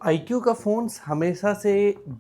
iQOO का phones हमेशा से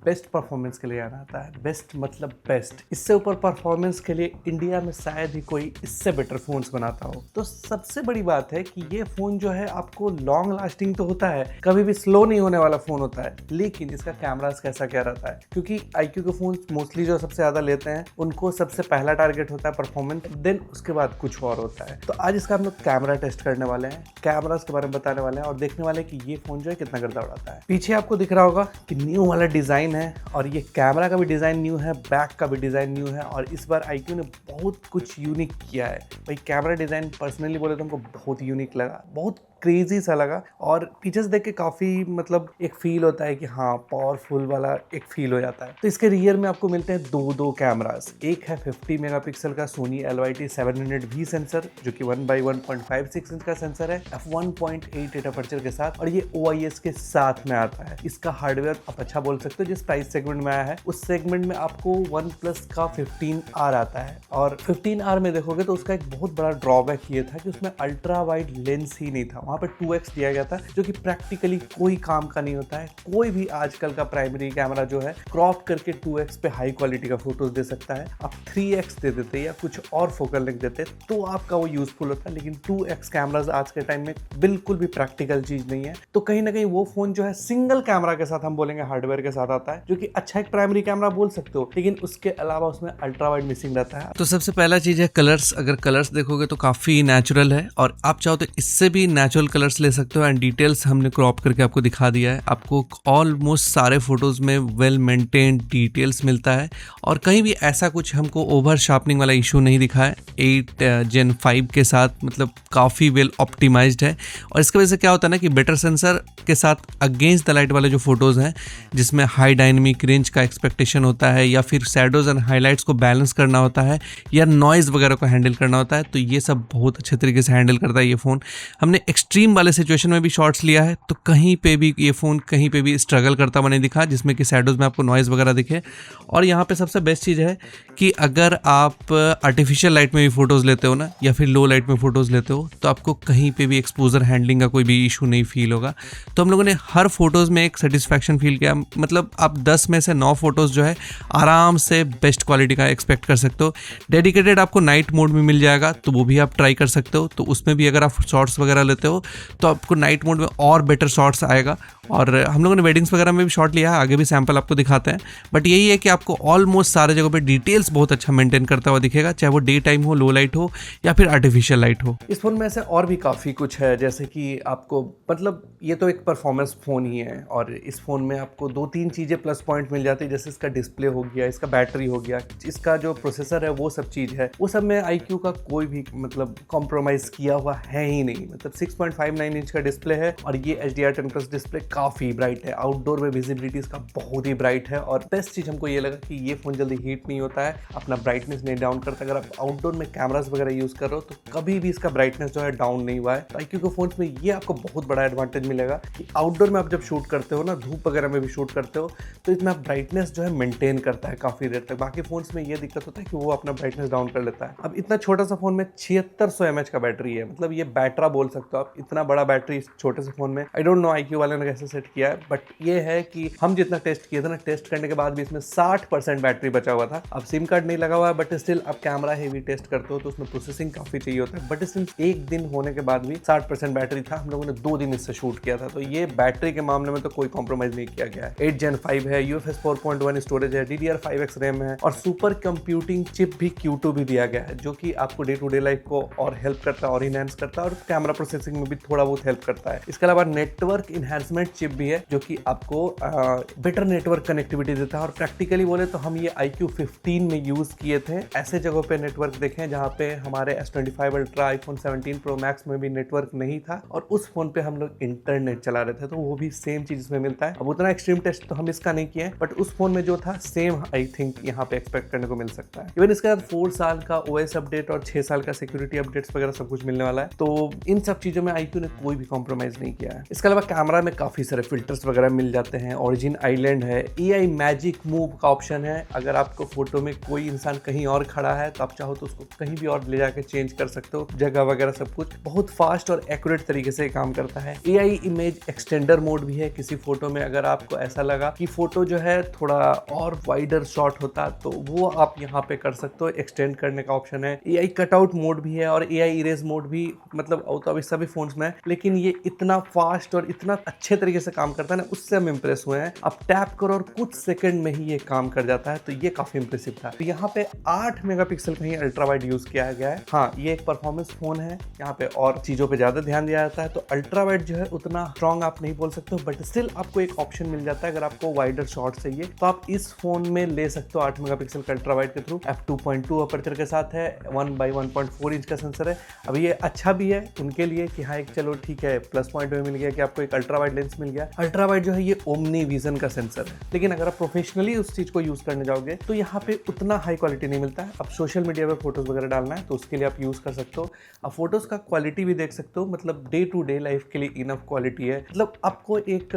बेस्ट परफॉर्मेंस के लिए जाना आता है। बेस्ट मतलब बेस्ट। इससे ऊपर परफॉर्मेंस के लिए इंडिया में शायद ही कोई इससे बेटर फ़ोन्स बनाता हो। तो सबसे बड़ी बात है कि ये फ़ोन जो है आपको लॉन्ग लास्टिंग तो होता है, कभी भी स्लो नहीं होने वाला फ़ोन होता है, लेकिन इसका कैमरास कैसा क्या रहता है, क्योंकि iQOO के फ़ोन्स मोस्टली जो सबसे ज़्यादा लेते हैं उनको सबसे पहला टारगेट होता है परफॉर्मेंस, देन उसके बाद कुछ और होता है। तो आज इसका हम लोग कैमरा टेस्ट करने वाले हैं, कैमरास के बारे में बताने वाले हैं और देखने वाले हैं कि ये फ़ोन जो है कितना गर्दा उड़ाता है। पीछे आपको दिख रहा होगा कि न्यू वाला डिज़ाइन है और ये कैमरा का भी डिज़ाइन न्यू है, बैक का भी डिज़ाइन न्यू है और इस बार iQOO ने बहुत कुछ यूनिक किया है। भाई कैमरा डिज़ाइन पर्सनली बोले तो हमको बहुत यूनिक लगा, बहुत क्रेजी सा लगा और पीछे से देख के काफ़ी मतलब एक फील होता है कि हाँ पावरफुल वाला एक फील हो जाता है। तो इसके रियर में आपको मिलते हैं दो कैमरास। एक है 50 मेगापिक्सल का सोनी LYT 700V सेंसर जो कि 1x1.56 इंच का सेंसर है f1.8 अपर्चर के साथ और ये OIS के साथ में आता है। इसका हार्डवेयर आप अच्छा बोल सकते हो, जिस प्राइस सेगमेंट में आया है उस सेगमेंट में आपको OnePlus का 15R आता है और 15R में देखोगे तो उसका एक बहुत बड़ा ड्रॉबैक ये था कि उसमें अल्ट्रा वाइड लेंस ही नहीं था, वहाँ पर 2x दिया गया था जो कि प्रैक्टिकली कोई काम का नहीं होता है। कोई भी आजकल का प्राइमरी कैमरा जो है क्रॉप करके 2x पे हाई क्वालिटी का फोटोज दे सकता है। आप 3x दे देते या कुछ और फोकल लेंथ देते तो आपका वो यूजफुल होता है, लेकिन 2x कैमराज आज के टाइम में बिल्कुल भी प्रैक्टिकल चीज नहीं है। तो कहीं ना कहीं वो फोन जो है सिंगल कैमरा के साथ हम बोलेंगे हार्डवेयर के साथ आता है, जो कि अच्छा एक प्राइमरी कैमरा बोल सकते हो, लेकिन उसके अलावा उसमें अल्ट्रा वाइड मिसिंग रहता है। तो सबसे पहला चीज है कलर्स। अगर कलर्स देखोगे तो काफी नेचुरल है और आप चाहो तो इससे भी नेचुरल कलर्स ले सकते हो एंड डिटेल्स हमने क्रॉप करके आपको दिखा दिया है। आपको ऑलमोस्ट सारे फोटोज में वेल मेंटेन्ड डिटेल्स मिलता है और कहीं भी ऐसा कुछ हमको ओवर शार्पनिंग वाला इशू नहीं दिखा है। 8 Gen 5 के साथ मतलब काफ़ी वेल ऑप्टिमाइज्ड है और इसकी वजह से क्या होता है ना कि बेटर सेंसर के साथ अगेंस्ट द लाइट वाले जो फोटोज़ हैं जिसमें हाई डायनेमिक रेंज का एक्सपेक्टेशन होता है या फिर शैडोज एंड हाईलाइट्स को बैलेंस करना होता है या नॉइज़ वगैरह को हैंडल करना होता है, तो ये सब बहुत अच्छे तरीके से हैंडल करता है ये फ़ोन। हमने एक्सट्रीम वाले सिचुएशन में भी शॉट्स लिया है तो कहीं पे भी ये फ़ोन कहीं पे भी स्ट्रगल करता हुआ नहीं दिखा जिसमें कि शैडोज़ में आपको नॉइज़ वगैरह दिखे। और यहाँ पे सबसे बेस्ट चीज़ है कि अगर आप आर्टिफिशियल लाइट में भी फ़ोटोज़ लेते हो ना या फिर लो लाइट में फ़ोटोज़ लेते हो तो आपको कहीं पे भी एक्सपोजर हैंडलिंग का कोई भी इशू नहीं फील होगा। तो हम लोगों ने हर फोटोज़ में एक सेटिस्फैक्शन फील किया, मतलब आप 10 में से 9 फोटोज़ जो है आराम से बेस्ट क्वालिटी का एक्सपेक्ट कर सकते हो। डेडिकेटेड आपको नाइट मोड में मिल जाएगा तो वो भी आप ट्राई कर सकते हो, तो उसमें भी अगर आप शॉट्स वगैरह लेते हो तो आपको नाइट मोड में और बेटर शॉट्स आएगा। और हम लोगों ने वेडिंग्स वगैरह में भी शॉट लिया है, आगे भी सैंपल आपको दिखाते हैं, बट यही है कि आपको ऑलमोस्ट सारे जगह पे डिटेल्स बहुत अच्छा मेंटेन करता हुआ दिखेगा, चाहे वो डे टाइम हो, लो लाइट हो या फिर आर्टिफिशियल लाइट हो। इस फोन में से और भी काफ़ी कुछ है, जैसे कि आपको मतलब ये तो एक परफॉर्मेंस फ़ोन ही है और इस फ़ोन में आपको 2-3 चीज़ें प्लस पॉइंट मिल जाती है, जैसे इसका डिस्प्ले हो गया, इसका बैटरी हो गया, इसका जो प्रोसेसर है वो सब चीज़ है, वो सब में iQOO का कोई भी मतलब कॉम्प्रोमाइज़ किया हुआ है ही नहीं। मतलब 6.59 इंच का डिस्प्ले है और ये HDR10+ डिस्प्ले काफ़ी ब्राइट है, आउटडोर में विजिबिलिटी इसका बहुत ही ब्राइट है और बेस्ट चीज़ हमको ये लगा कि ये फ़ोन जल्दी हीट नहीं होता है, अपना ब्राइटनेस नहीं डाउन करता। अगर आप आउटडोर में कैमरास वगैरह यूज़ कर रहे हो तो कभी भी इसका ब्राइटनेस जो है डाउन नहीं हुआ है। तो iQOO के फ़ोन्स में ये आपको बहुत बड़ा एडवांटेज मिलेगा कि आउटडोर में आप जब शूट करते हो ना, धूप वगैरह में भी शूट करते हो तो इतना ब्राइटनेस जो है मेंटेन करता है काफ़ी देर तक। बाकी फ़ोन्स में ये दिक्कत होता है कि वो अपना ब्राइटनेस डाउन कर लेता है। अब इतना छोटा सा फ़ोन में 7600 mAh का बैटरी है, मतलब ये बैटरा बोल सकते हो आप, इतना बड़ा बैटरी इस छोटे से फ़ोन में। आई डोंट नो iQOO वाले ने कैसे सेट किया है, बट ये है कि हम जितना टेस्ट किए थे ना, टेस्ट करने के बाद भी इसमें 60% बैटरी बचा हुआ था। अब सिम कार्ड नहीं लगा हुआ है, बट स्टिल आप कैमरा हेवी टेस्ट करते हो तो उसमें प्रोसेसिंग काफ़ी चाहिए होता है, बट स्टिल एक दिन होने के बाद भी 60% बैटरी था। हम लोगों ने 2 दिन इससे शूट किया था, तो ये बैटरी के मामले में तो कोई कॉम्प्रोमाइज़ नहीं किया गया है। 8 Gen 5 है, UFS 4.1 स्टोरेज है, DDR5X रैम है और सुपर कंप्यूटिंग चिप भी Q2 भी दिया गया है, जो कि आपको डे टू डे लाइफ को और हेल्प करता है और इनहेंस करता है और कैमरा प्रोसेसिंग में भी थोड़ा बहुत हेल्प करता है। इसके अलावा नेटवर्क इन्हांसमेंट चिप भी है जो कि आपको बेटर नेटवर्क कनेक्टिविटी देता है और प्रैक्टिकली बोले तो हम ये iQOO 15 में यूज़ किए थे। ऐसे जगहों पे नेटवर्क देखें जहाँ पे हमारे S25 ultra, iPhone 17 Pro Max में भी नेटवर्क नहीं था और उस फोन पे हम लोग इंटरनेट चला रहे थे, तो वो भी सेम चीज़ इसमें मिलता है। अब उतना एक्सट्रीम टेस्ट तो हम इसका नहीं किए, बट उस फोन में जो था सेम आई थिंक यहाँ पे एक्सपेक्ट करने को मिल सकता है। इवन इसके बाद 4 साल का OS अपडेट और 6 साल का सिक्योरिटी अपडेट्स वगैरह सब कुछ मिलने वाला है, तो इन सब चीज़ों में में iQOO ने कोई भी कॉम्प्रोमाइज़ नहीं किया है। इसके अलावा कैमरा में काफ़ी सारे फिल्टर्स वगैरह मिल जाते हैं, ऑरिजिन आइलैंड है, AI मैजिक मूव का ऑप्शन है। अगर आपको फोटो में कोई इंसान कहीं और खड़ा है तो आप चाहो तो उसको कहीं भी और ले जाके चेंज कर सकते हो, जगह वगैरह सब कुछ बहुत फास्ट और एक्यूरेट तरीके से काम करता है। AI इमेज एक्सटेंडर मोड भी है। किसी फोटो में अगर आपको ऐसा लगा कि फोटो जो है थोड़ा और वाइडर शॉट होता तो वो आप यहाँ पे कर सकते हो, एक्सटेंड करने का ऑप्शन है। AI कटआउट मोड भी है और AI इरेज मोड भी, मतलब तो अभी सभी फोन्स में है, लेकिन ये इतना फास्ट और इतना अच्छे तरीके से काम करता है ना, उससे हम इंप्रेस हुए हैं। आप टैप करो और कुछ सेकंड में ही ये काम कर जाता है, तो ये काफी इंप्रेसिव था। तो यहाँ पे 8 मेगापिक्सल का ही अल्ट्रा वाइड यूज किया गया है। हाँ, ये एक परफॉर्मेंस फोन है, यहाँ पे और चीजों पे ज्यादा ध्यान दिया जाता है, तो अल्ट्रा वाइड जो है उतना स्ट्रॉन्ग आप नहीं बोल सकते हो, बट स्टिल आपको एक ऑप्शन मिल जाता है। अगर आपको वाइडर शॉट चाहिए तो आप इस फोन में ले सकते हो 8 मेगापिक्सल का अल्ट्रा वाइड के थ्रू। f2.2 अपर्चर के साथ है, 1/1.4 इंच का सेंसर है। अब ये अच्छा भी है उनके लिए कि हाँ, एक चलो ठीक है, प्लस पॉइंट में मिल गया कि आपको एक अल्ट्रा वाइड लेंस मिल गया। अल्ट्रा वाइड जो है ये ओमनी विजन का सेंसर है, लेकिन अगर आप प्रोफेशनली उस चीज को यूज करने जाओगे तो यहाँ पे उतना हाई क्वालिटी नहीं मिलता है। अब सोशल मीडिया पे फोटोज वगैरह डालना है तो उसके लिए आप यूज कर सकते हो। अब फोटोज का क्वालिटी भी देख सकते हो, मतलब डे टू डे लाइफ के लिए इनफ क्वालिटी है। मतलब आपको एक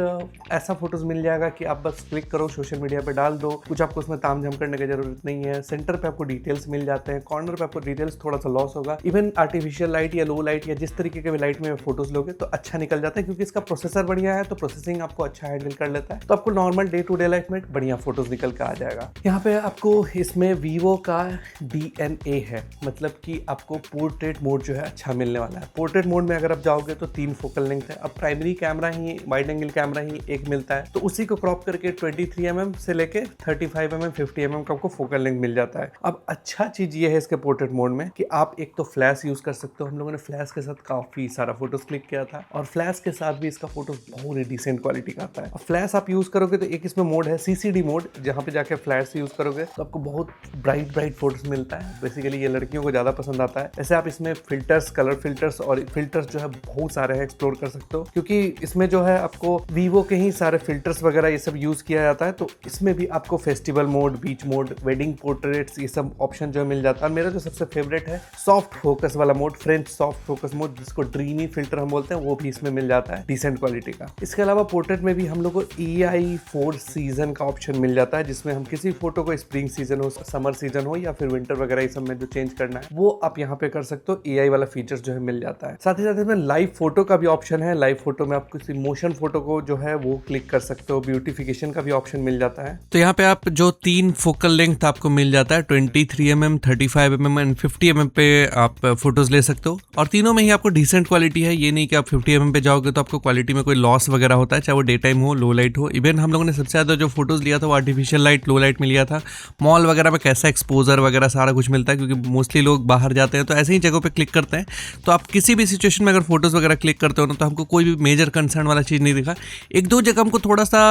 ऐसा फोटोज मिल जाएगा कि आप बस क्लिक करो, सोशल मीडिया पे डाल दो, कुछ आपको उसमें तामझाम करने की जरूरत नहीं है। सेंटर पे आपको डिटेल्स मिल जाते हैं, कॉर्नर पे आपको डिटेल्स थोड़ा सा लॉस होगा। इवन आर्टिफिशियल लाइट या लो लाइट या जिस तरीके के भी लाइट में फोटोज लोगे तो अच्छा निकल जाता है, क्योंकि इसका प्रोसेसर बढ़िया है, तो प्रोसेसिंग आपको अच्छा हैंडल कर लेता है। तो आपको normal day to day life में बढ़िया फोटोज निकल के आ जाएगा। यहाँ पे आपको इसमें वीवो का DNA है, मतलब कि आपको पोर्ट्रेट मोड जो है अच्छा मिलने वाला है। पोर्ट्रेट मोड में अगर आप जाओगे तो 3 फोकल लेंथ है। अब प्राइमरी कैमरा ही, वाइड एंगल कैमरा ही एक मिलता है, तो उसी को क्रॉप करके 23 mm से लेके 35 mm 50 mm का आपको फोकल लेंथ मिल जाता है। अब अच्छा चीज ये है इसके पोर्ट्रेट मोड में कि आप एक तो फ्लैश यूज कर सकते हो। हम लोगों ने फ्लैश के साथ काफी सारा फोटोज क्लिक किया था, और फ्लैश के साथ भी इसका फोटो बहुत ही डिसेंट क्वालिटी का आता है। अब फ्लैश आप यूज करोगे तो एक इसमें मोड है CCD मोड, जहाँ पे जाके फ्लैश यूज करोगे तो आपको बहुत ब्राइट फोटोज मिलता है। बेसिकली ये लड़कियों को ज्यादा पसंद आता है। ऐसे आप इसमें फिल्टर्स, कलर फिल्टर्स और फिल्टर्स जो है बहुत सारे हैं, एक्सप्लोर कर सकते हो, क्योंकि इसमें जो है आपको वीवो के ही सारे फिल्टर्स वगैरह ये सब यूज किया जाता है। तो इसमें भी आपको फेस्टिवल मोड, बीच मोड, वेडिंग पोर्ट्रेट्स, ये सब ऑप्शन जो मिल जाता है। मेरा जो सबसे फेवरेट है सॉफ्ट फोकस वाला mode, French soft focus mode, जिसको ड्रीमी फिल्टर हम बोलते हैं, वो भी इसमें मिल जाता है डिसेंट क्वालिटी का। इसके अलावा पोर्ट्रेट में भी हम लोग को EI 4 सीजन का ऑप्शन मिल जाता है, जिसमें हम किसी फोटो को स्प्रिंग सीजन हो, समर सीजन हो या फिर विंटर वगैरह इस सब में जो चेंज करना है वो आप यहाँ पे कर सकते हो। AI वाला फीचर्स जो है मिल जाता है। साथ ही साथ इसमें लाइव फोटो का भी ऑप्शन है। लाइव फोटो में आप किसी मोशन फोटो को जो है वो क्लिक कर सकते हो। ब्यूटिफिकेशन का भी ऑप्शन मिल जाता है। तो यहाँ पे आप जो 3 फोकल लेंथ आपको मिल जाता है, 23 mm, 35 mm एंड 50 mm पे आप फोटोज ले सकते हो, और तीनों में ही आपको डिसेंट क्वालिटी है। ये नहीं कि आप 50 mm पे जाओगे तो आपको क्वालिटी में कोई लॉस वगैरह होता है, चाहे वो डे टाइम हो, लो लाइट हो। इवन हम लोगों ने सबसे ज्यादा जो फोटोज लिया था वो आर्टिफिशियल लाइट, लो लाइट में लिया था। मॉल वगैरह में कैसा एक्सपोजर वगैरह सारा कुछ मिलता है, क्योंकि मोस्टली लोग बाहर जाते हैं तो ऐसे ही जगहों पे क्लिक करते हैं। तो आप किसी भी सिचुएशन में अगर फोटोज वगैरह क्लिक करते हो ना, तो हमको कोई भी मेजर कंसर्न वाला चीज़ नहीं दिखा। 1-2 जगह हमको थोड़ा सा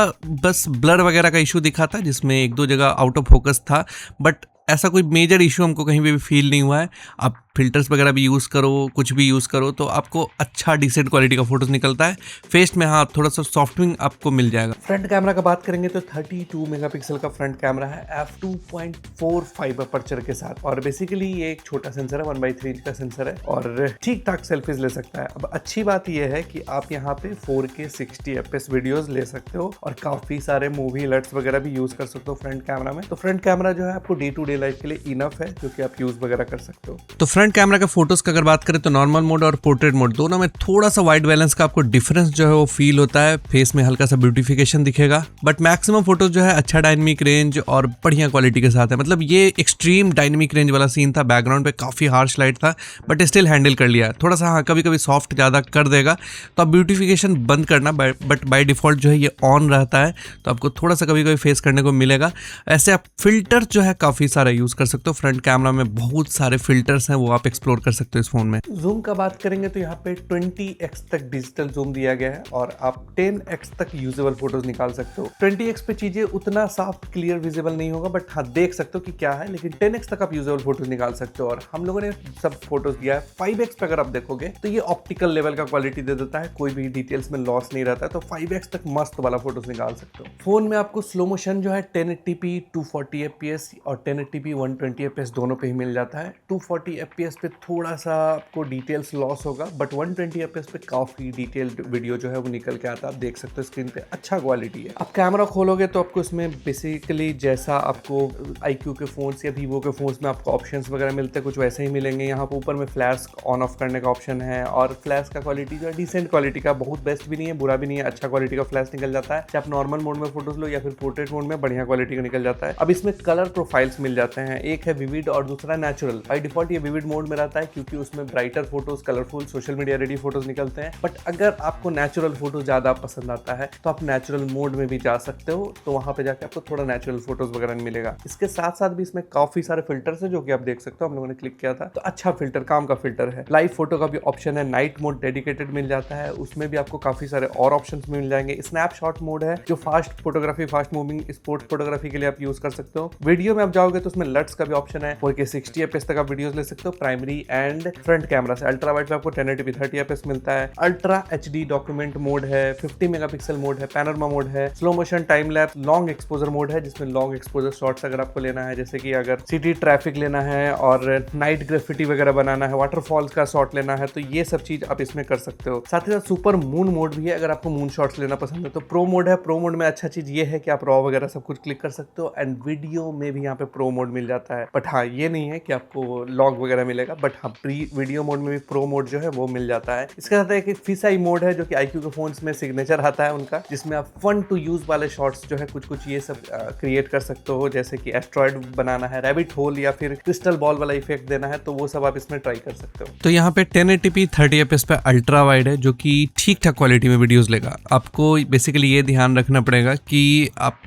बस ब्लर वगैरह का इशू दिखा था, जिसमें 1-2 जगह आउट ऑफ फोकस था, बट ऐसा कोई मेजर इशू हमको कहीं भी फील नहीं हुआ है। आप फिल्टर्स वगैरह भी यूज़ करो, कुछ भी यूज़ करो, तो आपको अच्छा डिसेंट क्वालिटी का फोटोज निकलता है। फेस में हाँ थोड़ा सा सॉफ्टविंग आपको मिल जाएगा। फ्रंट कैमरा का बात करेंगे तो 32 मेगापिक्सल का फ्रंट कैमरा है, f2.45 अपर्चर के साथ, और बेसिकली ये एक छोटा सेंसर है, 1/3 इंच का सेंसर है, और ठीक ठाक सेल्फीज ले सकता है। अब अच्छी बात यह है कि आप यहाँ पे 4K 60 FPS वीडियोस ले सकते हो, और काफी सारे मूवी अलर्ट्स वगैरह भी यूज कर सकते हो फ्रंट कैमरा में। तो फ्रंट कैमरा जो है आपको डे टू डे लाइफ के लिए इनफ है, जो कि आप यूज वगैरह कर सकते हो। तो फ्रंट कैमरा के फोटोज का अगर बात करें तो नॉर्मल मोड और पोर्ट्रेट मोड दोनों में थोड़ा सा वाइट बैलेंस का आपको डिफरेंस जो है वो फील होता है। फेस में हल्का सा ब्यूटिफिकेशन दिखेगा, बट मैक्सिमम फोटोज जो है अच्छा डायनेमिक रेंज और बढ़िया क्वालिटी के साथ है। मतलब ये एक्सट्रीम डायनेमिक रेंज वाला सीन था, बैकग्राउंड पे काफी हार्श लाइट था, बट स्टिल हैंडल कर लिया। थोड़ा सा हाँ कभी कभी सॉफ्ट ज्यादा कर देगा, तो आप ब्यूटिफिकेशन बंद करना, बट बाय डिफॉल्ट जो है ये ऑन रहता है, तो आपको थोड़ा सा कभी कभी फेस करने को मिलेगा। ऐसे आप फिल्टर जो है काफी सारा यूज कर सकते हो। फ्रंट कैमरा में बहुत सारे फिल्टर्स हैं, वो आप एक्सप्लोर कर सकते हो इस फोन में। जूम का बात करेंगे तो यहाँ पे 20x तक डिजिटल जूम दिया गया है, और आप 10x तक यूजेबल फोटोज निकाल सकते हो। 20x पे चीजें उतना साफ क्लियर विजिबल नहीं होगा, बट हाँ देख सकते हो कि क्या है, लेकिन 10x तक आप यूजेबल फोटोज निकाल सकते हो। और हम लोगों ने सब फोटोज दिया है। 5x पे अगर आप देखोगे तो ये ऑप्टिकल लेवल का क्वालिटी दे देता है, कोई भी डिटेल्स में लॉस नहीं रहता है, तो 5x तक मस्त वाला फोटोज निकाल सकते हो। फोन में आपको स्लो मोशन जो है 1080p 240 fps और 1080p 120 fps दोनों पे ही मिल जाता है। 240 fps fps पे थोड़ा सा आपको डिटेल्स लॉस होगा, बट 120 fps पे काफ़ी डिटेल्ड वीडियो जो है वो निकल के आता है। आप देख सकते हो स्क्रीन पे अच्छा क्वालिटी है। आप कैमरा खोलोगे तो आपको इसमें बेसिकली जैसा आपको iQOO के फ़ोन्स या वीवो के फ़ोन्स में आपको ऑप्शंस वगैरह मिलते हैं कुछ वैसे ही मिलेंगे। यहाँ पर ऊपर में फ्लैश ऑन ऑफ करने का ऑप्शन है, और फ्लैश का क्वालिटी जो है डिसेंट क्वालिटी का, बहुत बेस्ट भी नहीं है बुरा भी नहीं है, अच्छा क्वालिटी का फ्लैश निकल जाता है। चाहे आप नॉर्मल मोड में फोटोज लो या फिर पोर्ट्रेट मोड में बढ़िया क्वालिटी का निकल जाता है। अब इसमें कलर प्रोफाइल्स मिल जाते हैं, एक है विविड और दूसरा नेचुरल। बाय डिफॉल्ट ये विविड मोड में रहता है क्योंकि उसमें brighter photos, colourful, social media ready photos निकलते हैं। बट अगर आपको नेचुरल फोटो ज्यादा पसंद आता है तो आप नेचुरल मोड में भी जा सकते हो, तो वहां पे जाके आपको थोड़ा नेचुरल फोटोज वगैरह मिलेगा। इसके साथ साथ भी इसमें काफी सारे फिल्टर्स है जो कि आप देख सकते हो, हम लोगों ने क्लिक किया था तो अच्छा फिल्टर, काम का फिल्टर है। लाइव फोटो का भी ऑप्शन है, नाइट मोड डेडिकेटेड मिल जाता है, उसमें भी आपको काफी सारे और ऑप्शंस मिल जाएंगे। स्नैपशॉट मोड है जो fast photography, fast moving sports photography के लिए आप यूज कर सकते हो। वीडियो में आप जाओगे तो उसमें लट्स का भी ऑप्शन है, 4K 60 fps तक आप वीडियोस ले सकते हो प्राइमरी एंड फ्रंट कैमरा से। अल्ट्रा वाइड पे आपको 1080p 30 fps मिलता है। अल्ट्रा HD डॉक्यूमेंट मोड है, 50 मेगापिक्सल मोड है, पैनोरमा मोड है, slow motion time lapse, long exposure mode है जिसमें लॉन्ग एक्सपोजर शॉट्स अगर आपको लेना है, जैसे कि अगर सिटी ट्रैफिक लेना है और नाइट ग्राफिटी वगैरह बनाना है, वाटरफॉल्स का शॉट लेना है, तो ये सब चीज आप इसमें कर सकते हो। साथ ही साथ सुपर मून मोड भी है अगर आपको मून शॉट्स लेना पसंद है। तो प्रो मोड है, प्रो मोड में अच्छा चीज ये है कि आप रॉ वगैरह सब कुछ क्लिक कर सकते हो, एंड वीडियो में भी यहाँ पे प्रो मोड मिल जाता है। बट हाँ, ये नहीं है कि आपको लॉग वगैरह मिलेगा, बट हाँ प्री वीडियो मोड में भी प्रो मोड जो है वो मिल जाता है। इसके साथ एक फिश आई मोड है जो कि iQOO के फोन्स में सिग्नेचर आता है उनका, जिसमें आप फन टू यूज वाले शॉट्स जो है कुछ ये सब क्रिएट कर सकते हो, जैसे कि एस्ट्रॉयड बनाना है, रैबिट होल या फिर क्रिस्टल बॉल वाला इफेक्ट देना है, तो वो सब आप इसमें ट्राई कर सकते हो। तो यहाँ पे 1080p 30 fps पे अल्ट्रा वाइड है जो कि ठीक ठाक क्वालिटी में वीडियोस लेगा। आपको बेसिकली ये ध्यान रखना पड़ेगा कि आप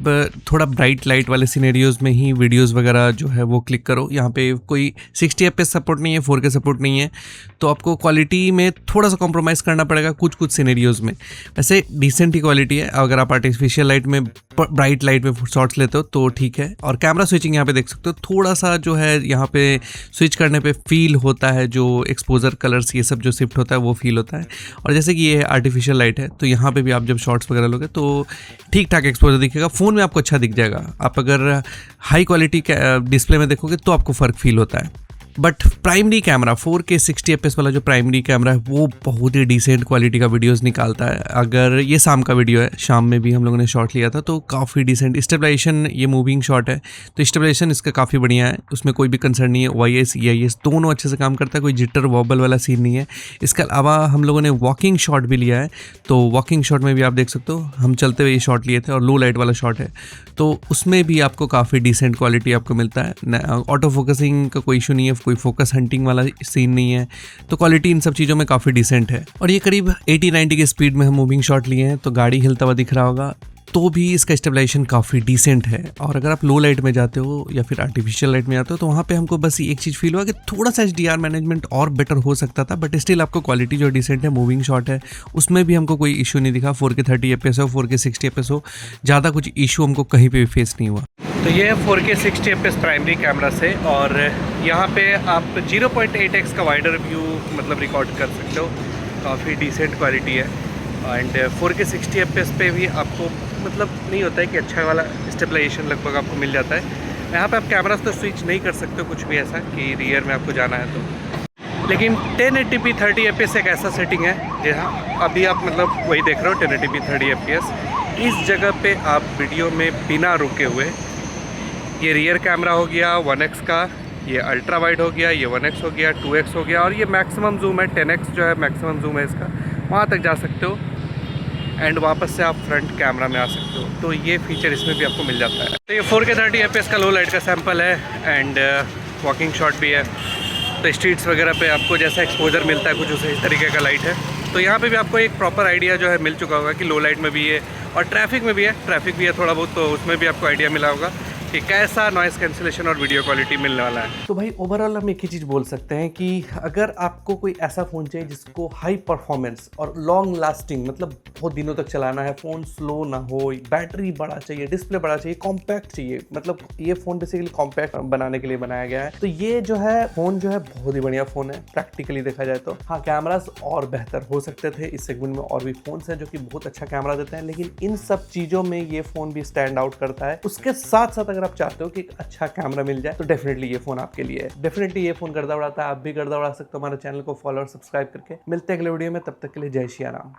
थोड़ा ब्राइट लाइट वाले सिनेरियोज में ही वीडियोस वगैरह जो है वो क्लिक करो। यहाँ पे कोई 60 fps सपोर्ट नहीं है, 4K सपोर्ट नहीं है, तो आपको क्वालिटी में थोड़ा सा कॉम्प्रोमाइज़ करना पड़ेगा कुछ सिनेरियोज में। वैसे डिसेंट ही क्वालिटी है। अगर आप आर्टिफिशियल लाइट में, ब्राइट लाइट में शॉट्स लेते हो तो ठीक है। और कैमरा स्विचिंग यहाँ पे देख सकते हो, थोड़ा सा जो है यहाँ पे स्विच करने पे फील होता है, जो एक्सपोजर कलर्स ये सब जो शिफ्ट होता है वो फील होता है। और जैसे कि ये आर्टिफिशियल लाइट है तो यहाँ पे भी आप जब शॉट्स वगैरह लोगे तो ठीक ठाक एक्सपोजर दिखेगा, फ़ोन में आपको अच्छा दिख जाएगा। आप अगर हाई क्वालिटी डिस्प्ले में देखोगे तो आपको फ़र्क फील होता है। But primary camera 4K 60 fps वाला जो प्राइमरी कैमरा है वो बहुत ही डिसेंट क्वालिटी का वीडियोस निकालता है। अगर ये शाम का वीडियो है, शाम में भी हम लोगों ने शॉट लिया था तो काफ़ी डिसेंट स्टेबलाइजेशन, ये मूविंग शॉट है तो स्टेबलाइजेशन इसका काफ़ी बढ़िया है, उसमें कोई भी कंसर्न नहीं है। OIS EIS दोनों अच्छे से काम करता है, कोई जिटर वॉबल वाला सीन नहीं है। इसके अलावा हम लोगों ने वॉकिंग शॉट भी लिया है, तो वॉकिंग शॉट में भी आप देख सकते हो हम चलते हुए ये शॉट लिए थे और लो लाइट वाला शॉट है, तो उसमें भी आपको काफ़ी डिसेंट क्वालिटी आपको मिलता है। ऑटो फोकसिंग का कोई इशू नहीं है, कोई फोकस हंटिंग वाला सीन नहीं है, तो क्वालिटी इन सब चीज़ों में काफ़ी डिसेंट है। और ये करीब 80-90 की स्पीड में हम मूविंग शॉट लिए हैं, तो गाड़ी हिलता हुआ दिख रहा होगा, तो भी इसका स्टेबलाइजेशन काफ़ी डिसेंट है। और अगर आप लो लाइट में जाते हो या फिर आर्टिफिशियल लाइट में जाते हो तो वहाँ पे हमको बस एक चीज़ फील हुआ कि थोड़ा सा HDR मैनेजमेंट और बेटर हो सकता था, बट स्टिल आपको क्वालिटी जो डिसेंट है, मूविंग शॉट है, उसमें भी हमको कोई इशू नहीं दिखा। 4K 30 fps हो, 4K 60 fps हो, ज़्यादा कुछ इशू हमको कहीं पर भी फेस नहीं हुआ। तो ये है 4K 60 fps प्राइमरी कैमरा से, और यहाँ पे आप 0.8x का वाइडर व्यू मतलब रिकॉर्ड कर सकते हो, काफ़ी डिसेंट क्वालिटी है। एंड 4K 60 fps पे भी आपको मतलब नहीं होता है कि अच्छा वाला स्टेबलाइजेशन लगभग आपको मिल जाता है। यहाँ पे आप कैमरास तो स्विच नहीं कर सकते कुछ भी ऐसा कि रियर में आपको जाना है तो, लेकिन 1080p 30 fps एक ऐसा सेटिंग है जहाँ अभी आप मतलब वही देख रहे हो 1080p 30 fps। इस जगह पे आप वीडियो में बिना रुके हुए, ये रियर कैमरा हो गया 1x का, ये अल्ट्रा वाइड हो गया, ये 1x हो गया, 2x हो गया, और ये मैक्सिमम जूम है 10x जो है मैक्सिमम जूम है इसका, वहाँ तक जा सकते हो एंड वापस से आप फ्रंट कैमरा में आ सकते हो। तो ये फीचर इसमें भी आपको मिल जाता है। तो ये 4K 30 fps का लो लाइट का सैंपल है एंड वॉकिंग शॉट भी है। तो स्ट्रीट्स वगैरह पे आपको जैसा एक्सपोजर मिलता है कुछ उसी तरीके का लाइट है। तो यहाँ पे भी आपको एक प्रॉपर आइडिया जो है मिल चुका होगा कि लो लाइट में भी है और ट्रैफिक में भी है, ट्रैफिक भी है थोड़ा बहुत, तो उसमें भी आपको आइडिया मिला होगा कि कैसा नॉइस कैंसिलेशन और वीडियो क्वालिटी मिलने वाला है। तो भाई ओवरऑल हम एक ही चीज़ बोल सकते हैं कि अगर आपको कोई ऐसा फ़ोन चाहिए जिसको हाई परफॉर्मेंस और लॉन्ग लास्टिंग मतलब बहुत दिनों तक चलाना है, फ़ोन स्लो ना हो, बैटरी बड़ा चाहिए, डिस्प्ले बड़ा चाहिए, कॉम्पैक्ट चाहिए, मतलब ये फ़ोन बेसिकली कॉम्पैक्ट बनाने के लिए बनाया गया है, तो ये जो है फ़ोन जो है बहुत ही बढ़िया फ़ोन है प्रैक्टिकली देखा जाए तो। हाँ, कैमरास और बेहतर हो सकते थे, इस सेगमेंट में और भी फ़ोन्स हैं जो कि बहुत अच्छा कैमरा देते हैं, लेकिन इन सब चीज़ों में ये फ़ोन भी स्टैंड आउट करता है। उसके साथ साथ अगर आप चाहते हो कि एक अच्छा कैमरा मिल जाए तो डेफिनेटली ये फोन आपके लिए है। डेफिनेटली ये फोन गर्दा उड़ाता है, आप भी गर्दा उड़ा सकते हो। हमारे चैनल को फॉलो और सब्सक्राइब करके। मिलते हैं अगले वीडियो में, तब तक के लिए जय श्री राम।